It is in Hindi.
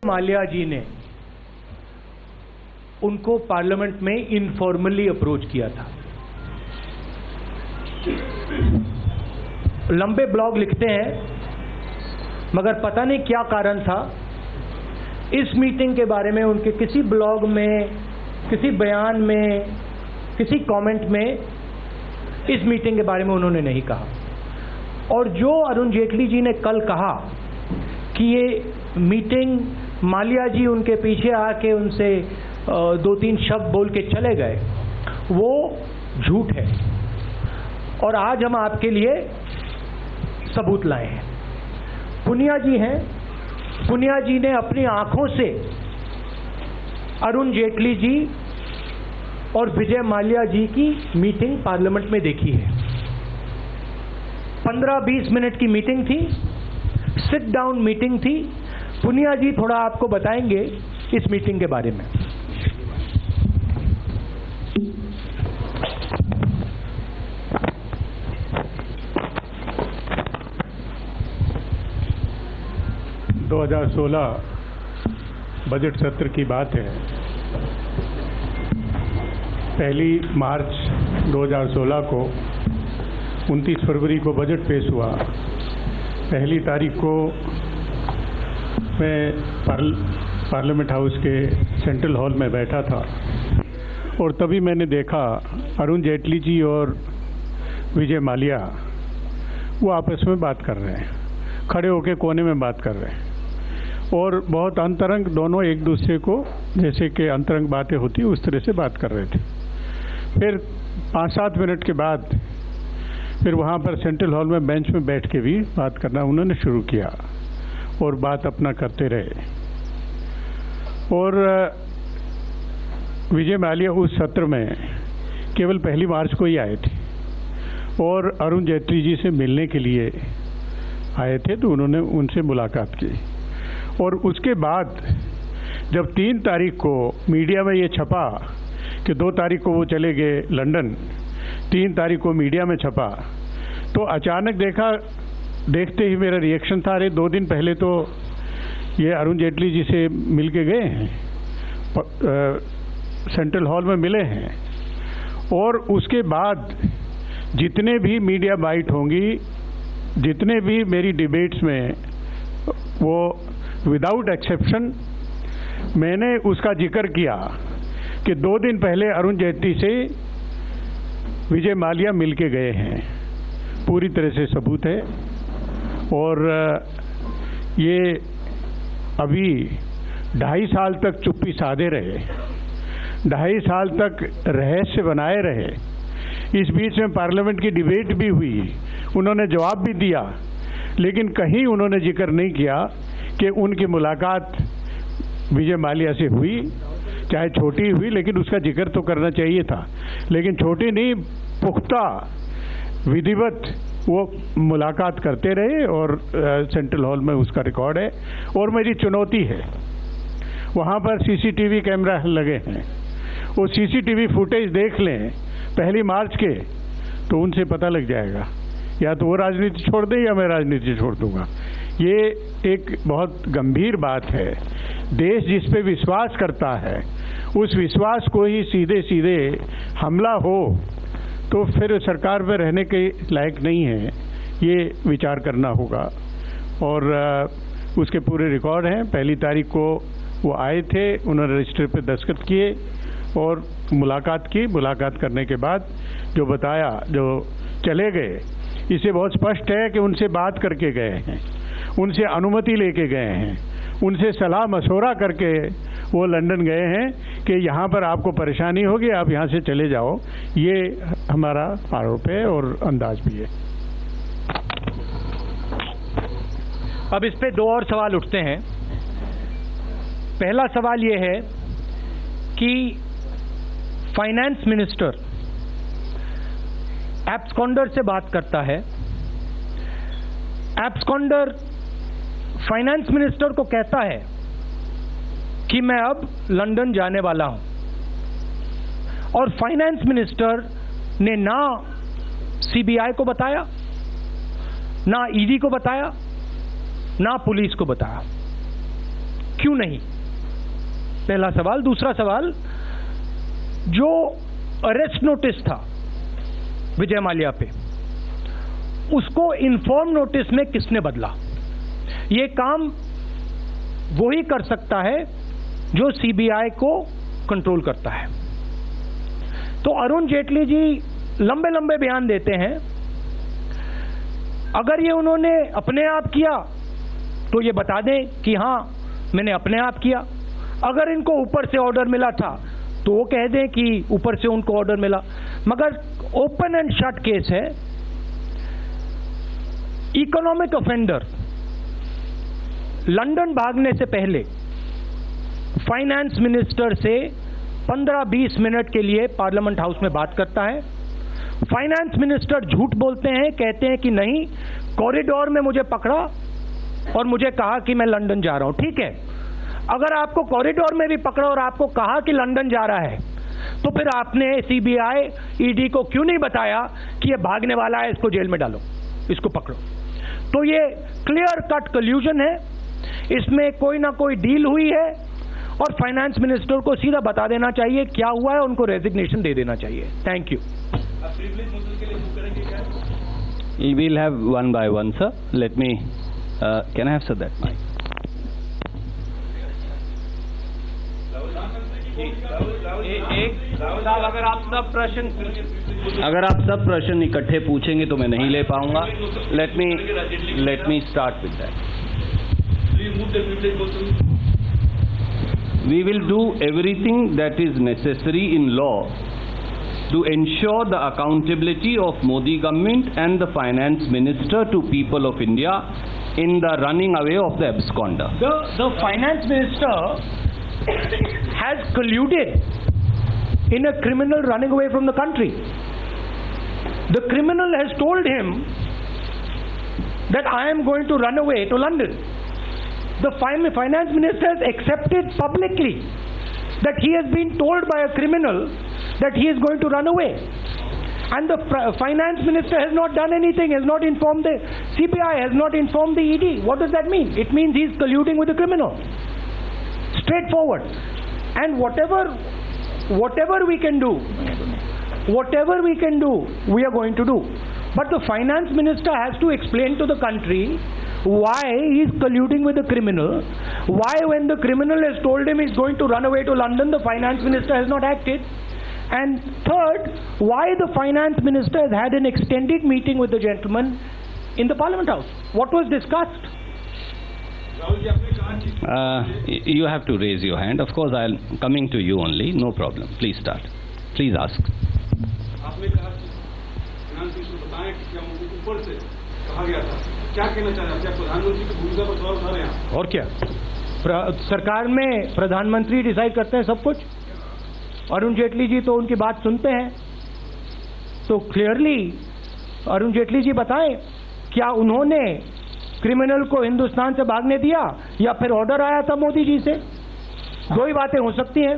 माल्या जी ने उनको पार्लियामेंट में इनफॉर्मली अप्रोच किया था। लंबे ब्लॉग लिखते हैं, मगर पता नहीं क्या कारण था, इस मीटिंग के बारे में उनके किसी ब्लॉग में, किसी बयान में, किसी कमेंट में इस मीटिंग के बारे में उन्होंने नहीं कहा। और जो अरुण जेटली जी ने कल कहा कि ये मीटिंग माल्या जी उनके पीछे आके उनसे 2-3 शब्द बोल के चले गए, वो झूठ है। और आज हम आपके लिए सबूत लाए हैं। पुनिया जी हैं, पुनिया जी ने अपनी आंखों से अरुण जेटली जी और विजय माल्या जी की मीटिंग पार्लियामेंट में देखी है। 15-20 मिनट की मीटिंग थी, सिट डाउन मीटिंग थी। पुनिया जी थोड़ा आपको बताएंगे इस मीटिंग के बारे में। दो 2016 बजट सत्र की बात है। 1 मार्च 2016 को 29 फरवरी को बजट पेश हुआ। 1 तारीख को मैं पार्लियामेंट हाउस के सेंट्रल हॉल में बैठा था और तभी मैंने देखा अरुण जेटली जी और विजय माल्या वो आपस में बात कर रहे हैं, खड़े होकर कोने में बात कर रहे हैं और बहुत अंतरंग, दोनों एक दूसरे को जैसे कि अंतरंग बातें होती उस तरह से बात कर रहे थे। फिर 5-7 मिनट के बाद फिर वहाँ पर सेंट्रल हॉल में बेंच में बैठ के भी बात करना उन्होंने शुरू किया और बात अपना करते रहे। और विजय माल्या उस सत्र में केवल 1 मार्च को ही आए थे और अरुण जेटली जी से मिलने के लिए आए थे, तो उन्होंने उनसे मुलाकात की। और उसके बाद जब 3 तारीख को मीडिया में ये छपा कि 2 तारीख को वो चले गए लंदन, 3 तारीख को मीडिया में छपा, तो अचानक देखते ही मेरा रिएक्शन था, अरे 2 दिन पहले तो ये अरुण जेटली जी से मिल के गए हैं, सेंट्रल हॉल में मिले हैं। और उसके बाद जितने भी मीडिया बाइट होंगी, जितने भी मेरी डिबेट्स में, वो विदाउट एक्सेप्शन मैंने उसका जिक्र किया कि 2 दिन पहले अरुण जेटली से विजय माल्या मिल के गए हैं। पूरी तरह से सबूत है। और ये अभी 2.5 साल तक चुप्पी साधे रहे, 2.5 साल तक रहस्य बनाए रहे। इस बीच में पार्लियामेंट की डिबेट भी हुई, उन्होंने जवाब भी दिया, लेकिन कहीं उन्होंने जिक्र नहीं किया कि उनकी मुलाकात विजय माल्या से हुई, चाहे छोटी हुई, लेकिन उसका जिक्र तो करना चाहिए था। लेकिन छोटी नहीं, पुख्ता विधिवत वो मुलाकात करते रहे और सेंट्रल हॉल में उसका रिकॉर्ड है। और मेरी चुनौती है, वहाँ पर सीसीटीवी कैमरा लगे हैं, वो सीसीटीवी फुटेज देख लें 1 मार्च के, तो उनसे पता लग जाएगा, या तो वो राजनीति छोड़ दे या मैं राजनीति छोड़ दूंगा। ये एक बहुत गंभीर बात है। देश जिस पे विश्वास करता है, उस विश्वास को ही सीधे सीधे हमला हो तो फिर सरकार में रहने के लायक नहीं है, ये विचार करना होगा। और उसके पूरे रिकॉर्ड हैं। 1 तारीख को वो आए थे, उन्होंने रजिस्टर पे दस्तखत किए और मुलाकात की। मुलाकात करने के बाद जो बताया, जो चले गए, इसे बहुत स्पष्ट है कि उनसे बात करके गए हैं, उनसे अनुमति लेके गए हैं, उनसे सलाह मशवरा करके वो लंदन गए हैं कि यहाँ पर आपको परेशानी होगी, आप यहाँ से चले जाओ। ये हमारा आरोप है और अंदाज भी है। अब इस पे 2 और सवाल उठते हैं। पहला सवाल ये है कि फाइनेंस मिनिस्टर एब्सकॉन्डर से बात करता है, एब्सकॉन्डर फाइनेंस मिनिस्टर को कहता है कि मैं अब लंदन जाने वाला हूं, और फाइनेंस मिनिस्टर ने ना सीबीआई को बताया, ना ईडी को बताया, ना पुलिस को बताया। क्यों नहीं? पहला सवाल। दूसरा सवाल, जो अरेस्ट नोटिस था विजय माल्या पे, उसको इन्फॉर्म नोटिस में किसने बदला? ये काम वही कर सकता है जो सीबीआई को कंट्रोल करता है। तो अरुण जेटली जी लंबे लंबे बयान देते हैं। अगर ये उन्होंने अपने आप किया तो ये बता दें कि हां मैंने अपने आप किया। अगर इनको ऊपर से ऑर्डर मिला था तो वो कह दें कि ऊपर से उनको ऑर्डर मिला। मगर ओपन एंड शट केस है। इकोनॉमिक ऑफेंडर लंदन भागने से पहले फाइनेंस मिनिस्टर से 15-20 मिनट के लिए पार्लियामेंट हाउस में बात करता है। फाइनेंस मिनिस्टर झूठ बोलते हैं, कहते हैं कि नहीं, कॉरिडोर में मुझे पकड़ा और मुझे कहा कि मैं लंदन जा रहा हूं। ठीक है, अगर आपको कॉरिडोर में भी पकड़ा और आपको कहा कि लंदन जा रहा है, तो फिर आपने सीबीआई ईडी को क्यों नहीं बताया कि ये भागने वाला है, इसको जेल में डालो, इसको पकड़ो? तो ये क्लियर कट कल्यूजन है, इसमें कोई ना कोई डील हुई है और फाइनेंस मिनिस्टर को सीधा बता देना चाहिए क्या हुआ है, उनको रेजिग्नेशन दे देना चाहिए। Thank you. We will have one by one, sir. Let me. Can I have sir that mic? अगर आप सब प्रश्न इकट्ठे पूछेंगे तो मैं नहीं ले पाऊंगा। Let me start with that. We will do everything that is necessary in law to ensure the accountability of Modi government and the finance minister to people of India in the running away of the absconder. The finance minister has colluded in a criminal running away from the country. The criminal has told him that I am going to run away to London. The finance minister has accepted publicly that he has been told by a criminal that he is going to run away. And the finance minister has not done anything, has not informed the CBI, has not informed the ED. What does that mean? It means he is colluding with the criminal. Straightforward. And whatever we can do, we are going to do. But the finance minister has to explain to the country why he is colluding with the criminal, why when the criminal has told him he is going to run away to London, the finance minister has not acted. And third, why the finance minister has had an extended meeting with the gentleman in the Parliament House. What was discussed? You have to raise your hand. Of course, I'll coming to you only. No problem. Please start. Please ask. आपने कहा फाइनेंस मिनिस्टर बताएं कि क्या मुझे ऊपर से कहा गया था, क्या कहना चाह रहे हैं? क्या प्रधानमंत्री की भूमिका पर सवाल उठा रहे हैं? और क्या, सरकार में प्रधानमंत्री डिसाइड करते हैं सब कुछ। अरुण जेटली जी तो उनकी बात सुनते हैं। तो क्लियरली अरुण जेटली जी बताएं, क्या उन्होंने क्रिमिनल को हिंदुस्तान से भागने दिया या फिर ऑर्डर आया था मोदी जी से? दो ही बातें हो सकती हैं।